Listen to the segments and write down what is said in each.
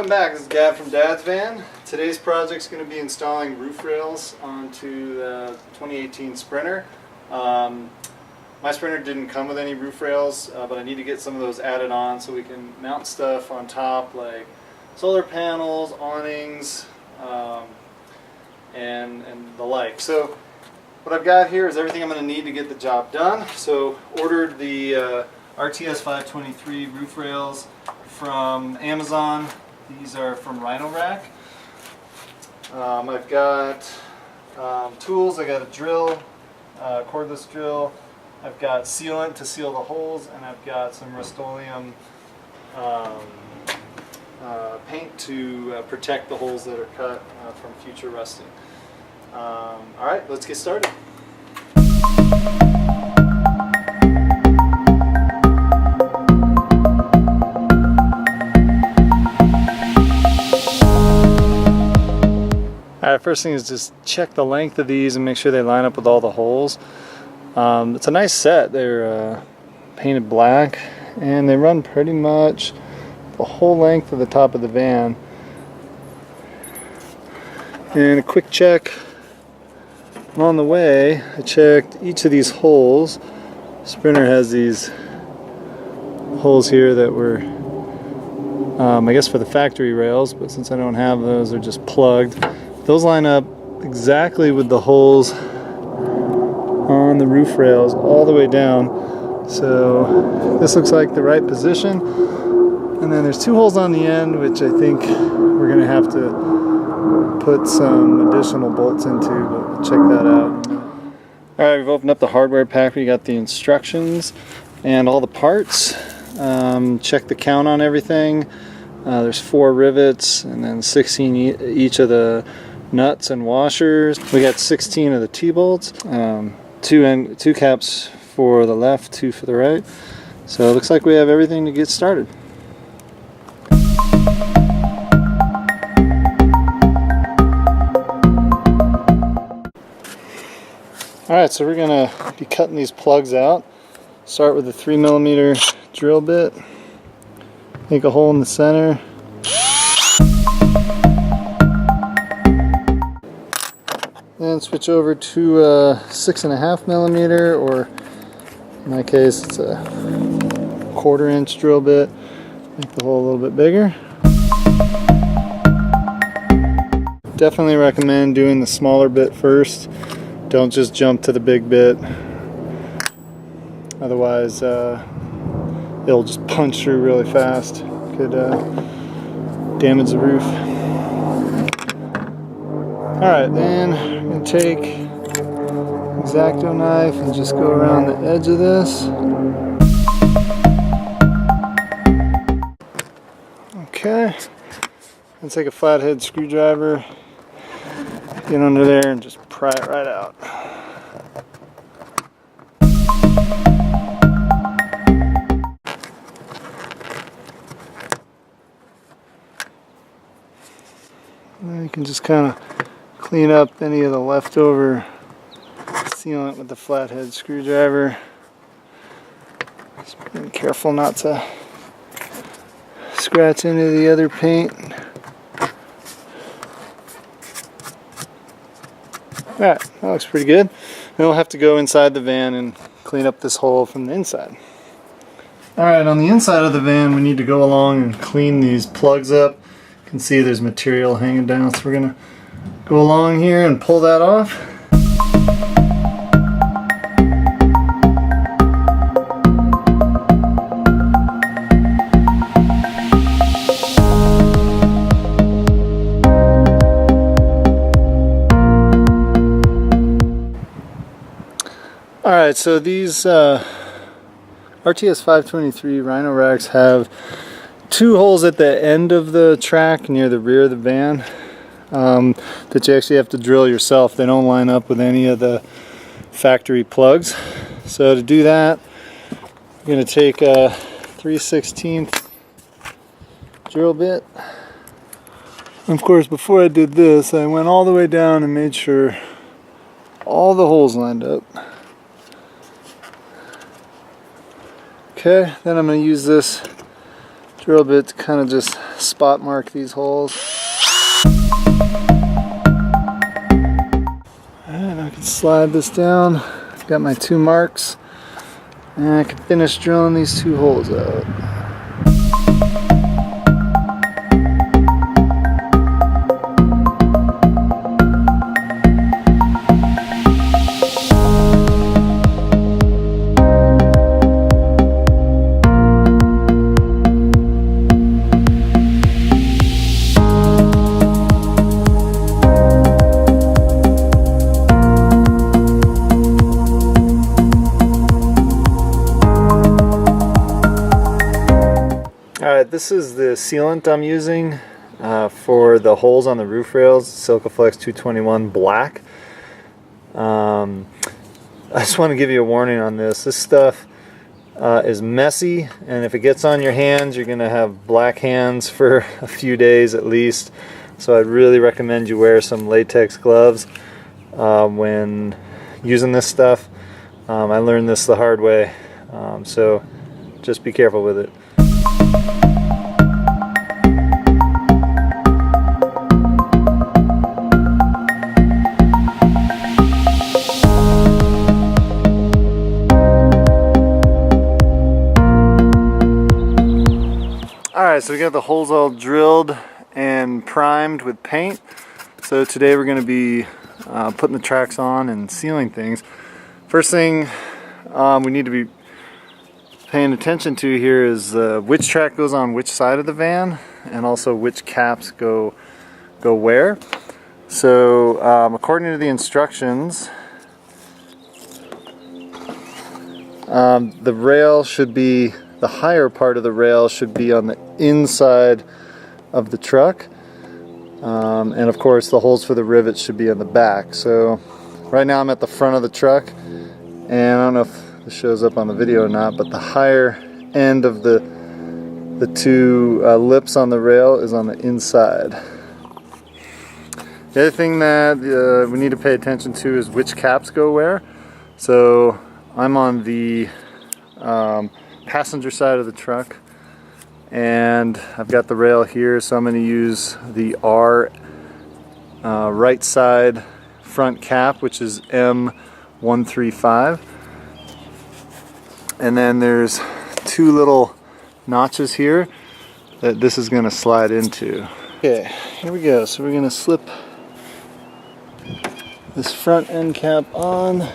Welcome back, this is Gab from Dad's Van. Today's project is going to be installing roof rails onto the 2018 Sprinter. My Sprinter didn't come with any roof rails, but I need to get some of those added on so we can mount stuff on top like solar panels, awnings, and the like. So what I've got here is everything I'm going to need to get the job done. So ordered the RTS523 roof rails from Amazon. These are from Rhino Rack. I've got tools. I got a drill, cordless drill. I've got sealant to seal the holes, and I've got some Rust-Oleum paint to protect the holes that are cut from future rusting. Alright, let's get started. Alright, first thing is just check the length of these and make sure they line up with all the holes. It's a nice set. They're painted black and they run pretty much the whole length of the top of the van. And a quick check on the way, I checked each of these holes. Sprinter has these holes here that were I guess for the factory rails, but since I don't have those, they're just plugged. Those line up exactly with the holes on the roof rails all the way down. So this looks like the right position. And then there's two holes on the end, which I think we're going to have to put some additional bolts into, but we'll check that out. Alright, we've opened up the hardware pack. We got the instructions and all the parts. Check the count on everything. There's 4 rivets and then 16 each of the nuts and washers. We got 16 of the T-bolts, 2 caps for the left, 2 for the right. So it looks like we have everything to get started. Alright, so we're going to be cutting these plugs out. Start with a 3mm drill bit. Make a hole in the center. Then switch over to a 6.5mm, or in my case it's a 1/4 inch drill bit. Make the hole a little bit bigger. Definitely recommend doing the smaller bit first. Don't just jump to the big bit. Otherwise it'll just punch through really fast. Could damage the roof. Alright, then we're going to take an X-Acto knife and just go around the edge of this. Okay, and take a flathead screwdriver, get under there and just pry it right out. And then you can just kind of clean up any of the leftover sealant with the flathead screwdriver. Just be careful not to scratch into the other paint. Alright, that looks pretty good. Then we'll have to go inside the van and clean up this hole from the inside. Alright, on the inside of the van we need to go along and clean these plugs up. You can see there's material hanging down, so we're going to go along here and pull that off. Alright, so these RTS523 Rhino Racks have 2 holes at the end of the track near the rear of the van that you actually have to drill yourself. They don't line up with any of the factory plugs. So to do that, I'm going to take a 3/16 drill bit. And of course, before I did this, I went all the way down and made sure all the holes lined up. Okay, then I'm going to use this drill bit to kind of just spot mark these holes. And I can slide this down. I've got my 2 marks. And I can finish drilling these 2 holes out. Alright, this is the sealant I'm using for the holes on the roof rails, Silcoflex 221 black. I just want to give you a warning on this. This stuff is messy, and if it gets on your hands, you're going to have black hands for a few days at least. So I'd really recommend you wear some latex gloves when using this stuff. I learned this the hard way, so just be careful with it. Alright, so we got the holes all drilled and primed with paint. So today we're going to be putting the tracks on and sealing things. First thing we need to be paying attention to here is which track goes on which side of the van, and also which caps go where. So according to the instructions, the rail should be, the higher part of the rail should be on the inside of the truck, and of course the holes for the rivets should be on the back. So right now I'm at the front of the truck, and I don't know if this shows up on the video or not, but the higher end of the 2 lips on the rail is on the inside. The other thing that we need to pay attention to is which caps go where. So I'm on the passenger side of the truck, and I've got the rail here, so I'm going to use the R right side front cap, which is M135. And then there's 2 little notches here that this is going to slide into. Okay, here we go. So we're going to slip this front end cap on.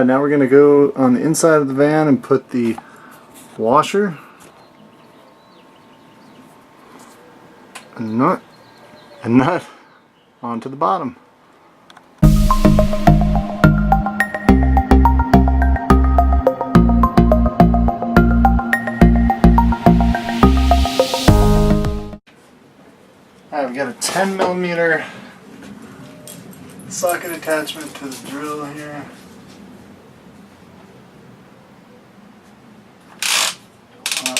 Now we're going to go on the inside of the van and put the washer, a nut onto the bottom. Alright, we got a 10mm socket attachment to the drill here.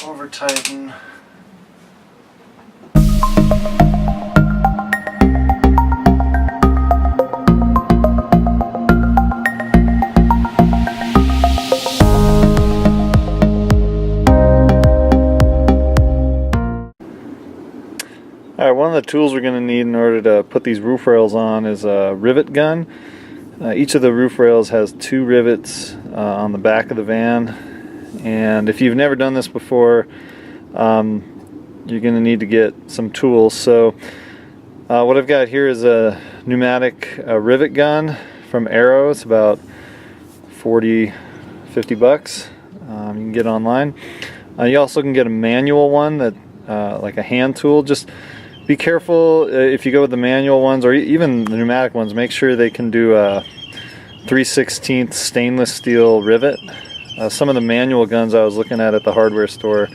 Over tighten. Alright, one of the tools we're going to need in order to put these roof rails on is a rivet gun. Each of the roof rails has 2 rivets on the back of the van, And if you've never done this before, you're going to need to get some tools. So what I've got here is a pneumatic rivet gun from Arrow. It's about 40-50 bucks. You can get online. You also can get a manual one that like a hand tool. Just be careful if you go with the manual ones or even the pneumatic ones. Make sure they can do a 3/16 stainless steel rivet. Some of the manual guns I was looking at the hardware store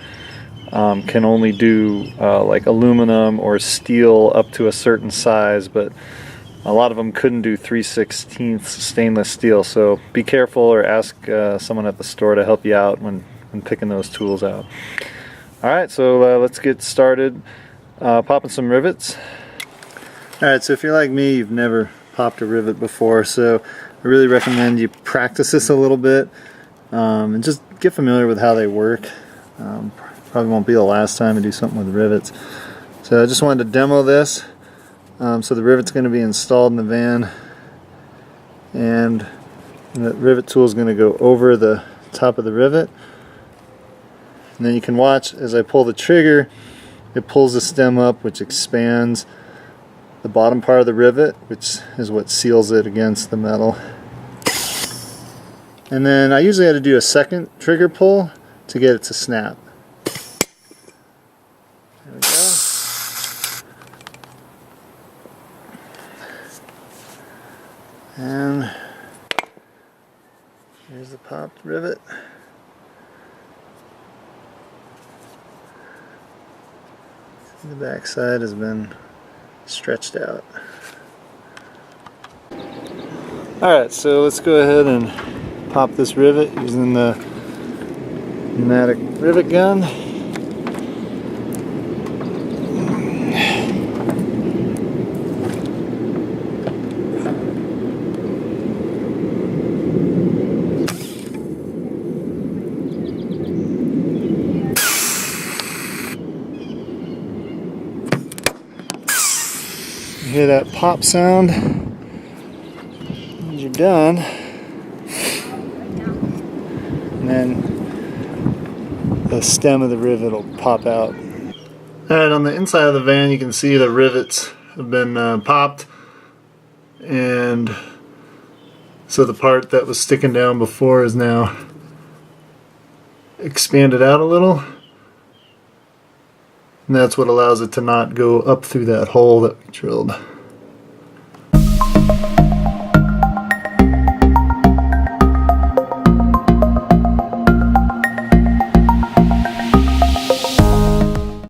can only do like aluminum or steel up to a certain size, but a lot of them couldn't do 3/16 stainless steel. So be careful, or ask someone at the store to help you out when picking those tools out. Alright, so let's get started popping some rivets. Alright, so if you're like me, you've never popped a rivet before, so I really recommend you practice this a little bit and just get familiar with how they work. Probably won't be the last time you do something with rivets. So I just wanted to demo this. So the rivet's going to be installed in the van, and the rivet tool is going to go over the top of the rivet. And then you can watch as I pull the trigger, it pulls the stem up, which expands the bottom part of the rivet, which is what seals it against the metal. And then I usually have to do a second trigger pull to get it to snap. There we go. And here's the popped rivet. The back side has been stretched out. Alright, so let's go ahead and pop this rivet using the pneumatic rivet gun. You hear that pop sound? When you're done, and then the stem of the rivet will pop out. Alright, on the inside of the van you can see the rivets have been popped, and so the part that was sticking down before is now expanded out a little. And that's what allows it to not go up through that hole that we drilled.